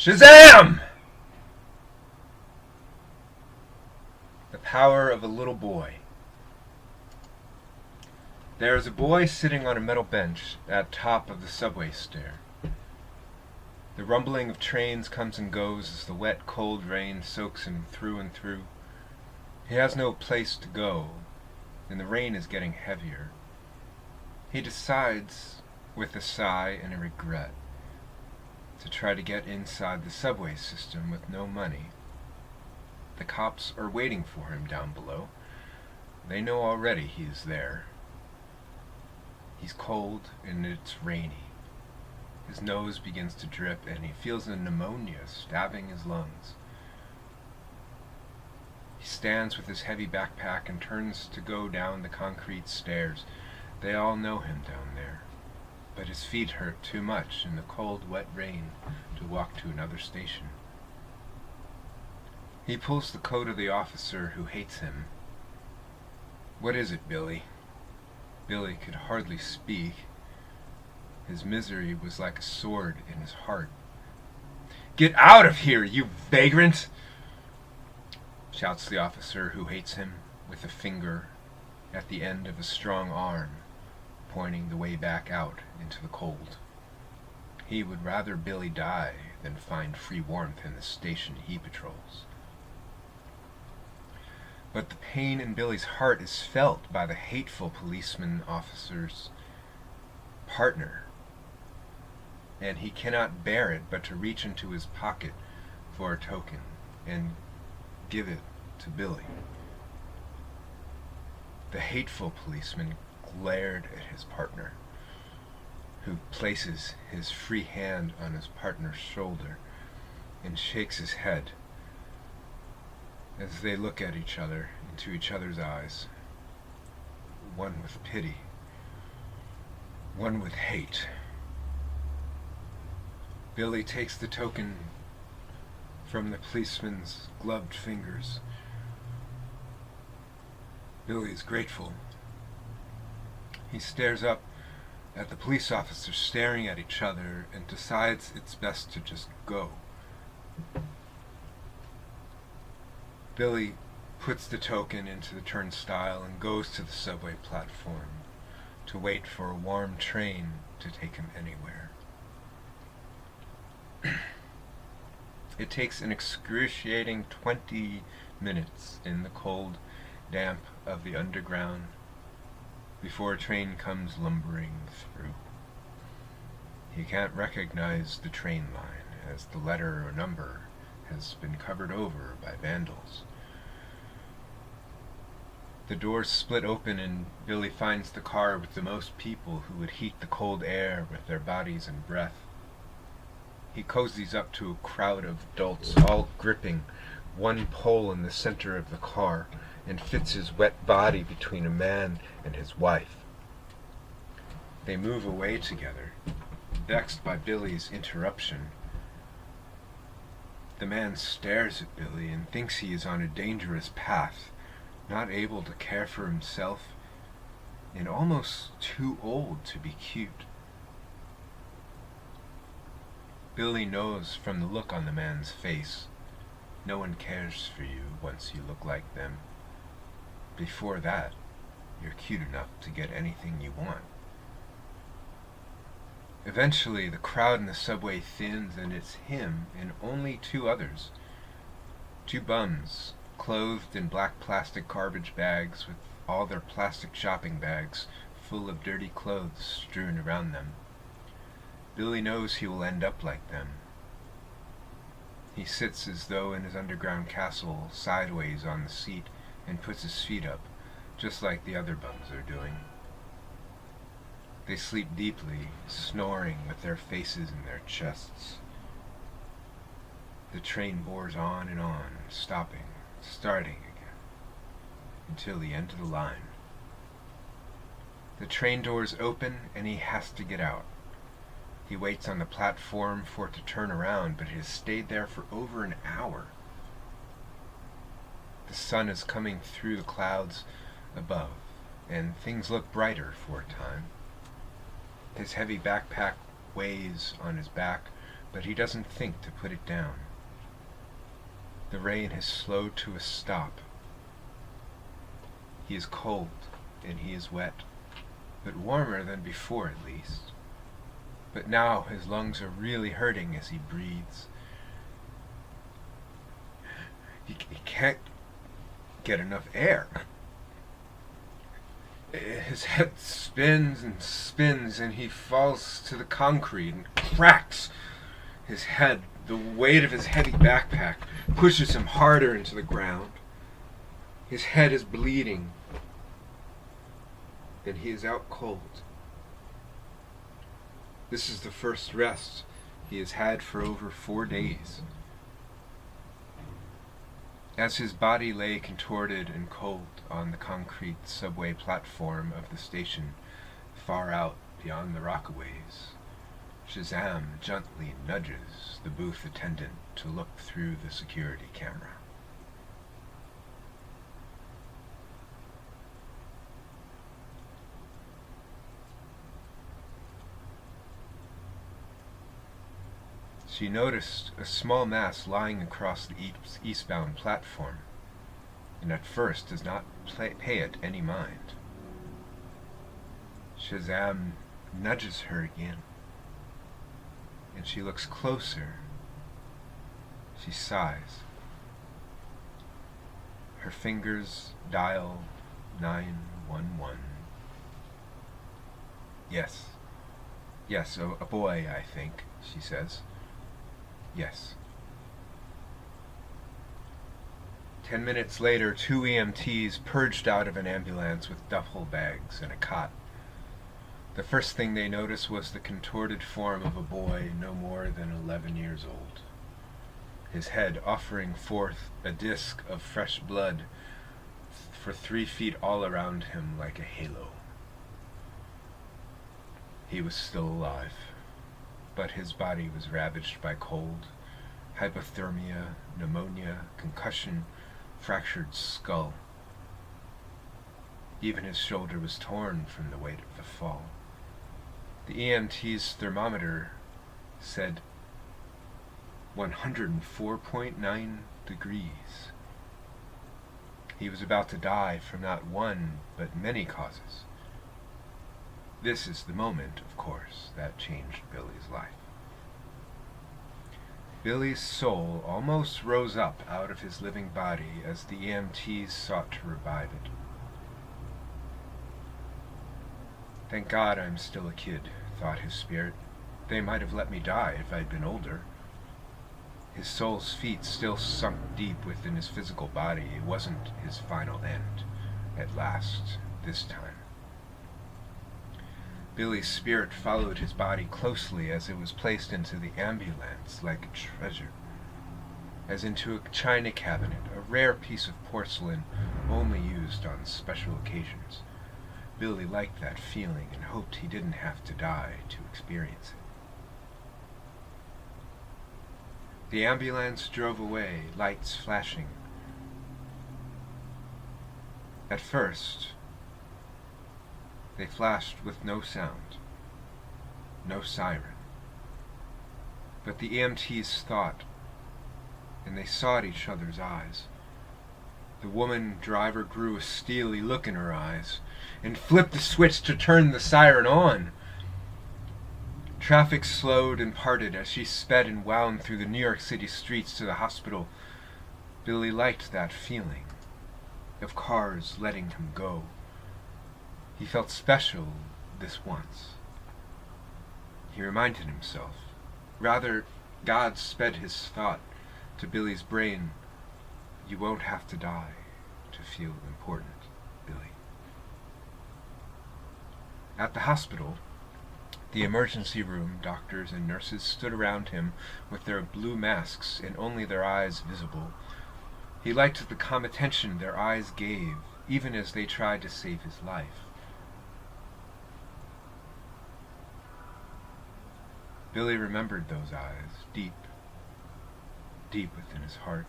Shazzam! The power of a little boy. There is a boy sitting on a metal bench at top of the subway stair. The rumbling of trains comes and goes as the wet, cold rain soaks him through and through. He has no place to go, and the rain is getting heavier. He decides, with a sigh and a regret, to try to get inside the subway system with no money. The cops are waiting for him down below. They know already he is there. He's cold and it's rainy. His nose begins to drip and he feels a pneumonia stabbing his lungs. He stands with his heavy backpack and turns to go down the concrete stairs. They all know him down there, but his feet hurt too much in the cold, wet rain to walk to another station. He pulls the coat of the officer who hates him. "What is it, Billy?" Billy could hardly speak. His misery was like a sword in his heart. "Get out of here, you vagrant!" shouts the officer who hates him, with a finger at the end of a strong arm, pointing the way back out into the cold. He would rather Billy die than find free warmth in the station he patrols. But the pain in Billy's heart is felt by the hateful policeman officer's partner, and he cannot bear it but to reach into his pocket for a token and give it to Billy. The hateful policeman glared at his partner, who places his free hand on his partner's shoulder and shakes his head as they look at each other into each other's eyes, one with pity, one with hate. Billy takes the token from the policeman's gloved fingers. Billy is grateful. He stares up at the police officers staring at each other and decides it's best to just go. Billy puts the token into the turnstile and goes to the subway platform to wait for a warm train to take him anywhere. It takes an excruciating 20 minutes in the cold damp of the underground before a train comes lumbering through. He can't recognize the train line, as the letter or number has been covered over by vandals. The doors split open and Billy finds the car with the most people who would heat the cold air with their bodies and breath. He cozies up to a crowd of adults, all gripping one pole in the center of the car, and fits his wet body between a man and his wife. They move away together, vexed by Billy's interruption. The man stares at Billy and thinks he is on a dangerous path, not able to care for himself, and almost too old to be cute. Billy knows from the look on the man's face, no one cares for you once you look like them. Before that, you're cute enough to get anything you want. Eventually, the crowd in the subway thins, and it's him and only two others. Two bums, clothed in black plastic garbage bags with all their plastic shopping bags full of dirty clothes strewn around them. Billy knows he will end up like them. He sits as though in his underground castle, sideways on the seat, and puts his feet up, just like the other bums are doing. They sleep deeply, snoring with their faces in their chests. The train bores on and on, stopping, starting again, until the end of the line. The train doors open and he has to get out. He waits on the platform for it to turn around, but it has stayed there for over an hour. The sun is coming through the clouds above, and things look brighter for a time. His heavy backpack weighs on his back but he doesn't think to put it down. The rain has slowed to a stop. He is cold, and he is wet, but warmer than before at least. But now his lungs are really hurting as he breathes. He can't get enough air. His head spins and spins, and he falls to the concrete and cracks. His head, the weight of his heavy backpack, pushes him harder into the ground. His head is bleeding, and he is out cold. This is the first rest he has had for over 4 days. As his body lay contorted and cold on the concrete subway platform of the station, far out beyond the Rockaways, Shazzam gently nudges the booth attendant to look through the security camera. She noticed a small mass lying across the eastbound platform, and at first does not pay it any mind. Shazzam nudges her again, and she looks closer. She sighs. Her fingers dial 911. Yes, a boy, I think, she says. Yes. 10 minutes later, 2 EMTs purged out of an ambulance with duffel bags and a cot. The first thing they noticed was the contorted form of a boy no more than 11 years old, his head offering forth a disk of fresh blood for 3 feet all around him like a halo. He was still alive, but his body was ravaged by cold, hypothermia, pneumonia, concussion, fractured skull. Even his shoulder was torn from the weight of the fall. The EMT's thermometer said 104.9 degrees. He was about to die from not one, but many causes. This is the moment, of course, that changed Billy's life. Billy's soul almost rose up out of his living body as the EMTs sought to revive it. Thank God I'm still a kid, thought his spirit. They might have let me die if I'd been older. His soul's feet still sunk deep within his physical body. It wasn't his final end, at last, this time. Billy's spirit followed his body closely as it was placed into the ambulance like a treasure, as into a china cabinet, a rare piece of porcelain only used on special occasions. Billy liked that feeling and hoped he didn't have to die to experience it. The ambulance drove away, lights flashing. At first, they flashed with no sound, no siren. But the EMTs thought, and they sought each other's eyes. The woman driver grew a steely look in her eyes, and flipped the switch to turn the siren on. Traffic slowed and parted as she sped and wound through the New York City streets to the hospital. Billy liked that feeling of cars letting him go. He felt special this once. He reminded himself. Rather, God sped his thought to Billy's brain. You won't have to die to feel important, Billy. At the hospital, the emergency room doctors and nurses stood around him with their blue masks and only their eyes visible. He liked the calm attention their eyes gave, even as they tried to save his life. Billy remembered those eyes, deep within his heart.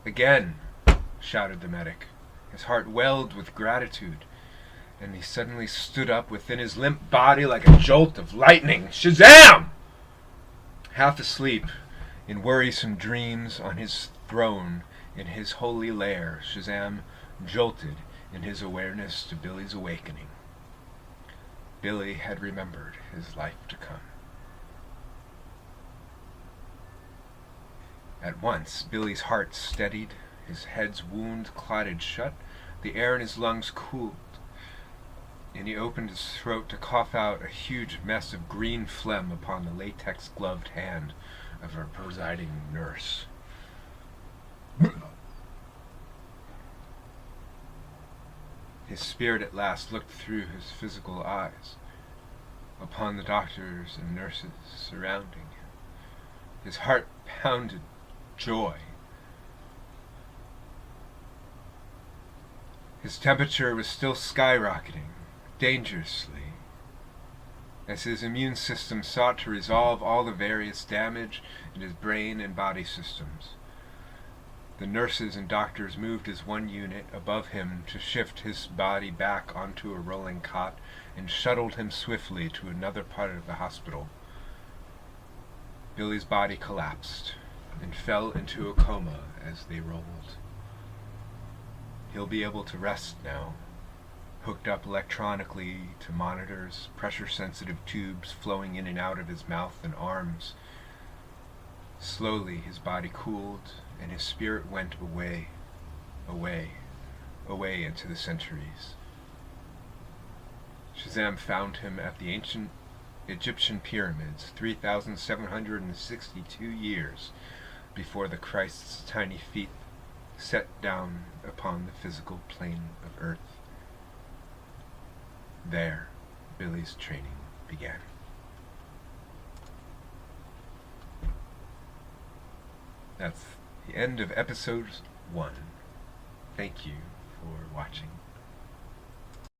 Again, shouted the medic. His heart welled with gratitude, and he suddenly stood up within his limp body like a jolt of lightning. Shazzam! Half asleep, in worrisome dreams on his throne, in his holy lair, Shazzam jolted in his awareness to Billy's awakening. Billy had remembered his life to come. At once, Billy's heart steadied, his head's wound clotted shut, the air in his lungs cooled, and he opened his throat to cough out a huge mess of green phlegm upon the latex-gloved hand of our presiding nurse. His spirit at last looked through his physical eyes upon the doctors and nurses surrounding him. His heart pounded joy. His temperature was still skyrocketing, dangerously, as his immune system sought to resolve all the various damage in his brain and body systems. The nurses and doctors moved as one unit above him to shift his body back onto a rolling cot and shuttled him swiftly to another part of the hospital. Billy's body collapsed and fell into a coma as they rolled. He'll be able to rest now, hooked up electronically to monitors, pressure-sensitive tubes flowing in and out of his mouth and arms. Slowly his body cooled, and his spirit went away, away, away into the centuries. Shazzam found him at the ancient Egyptian pyramids, 3,762 years before the Christ's tiny feet set down upon the physical plane of Earth. There, Billy's training began. That's the end of episode 1. Thank you for watching.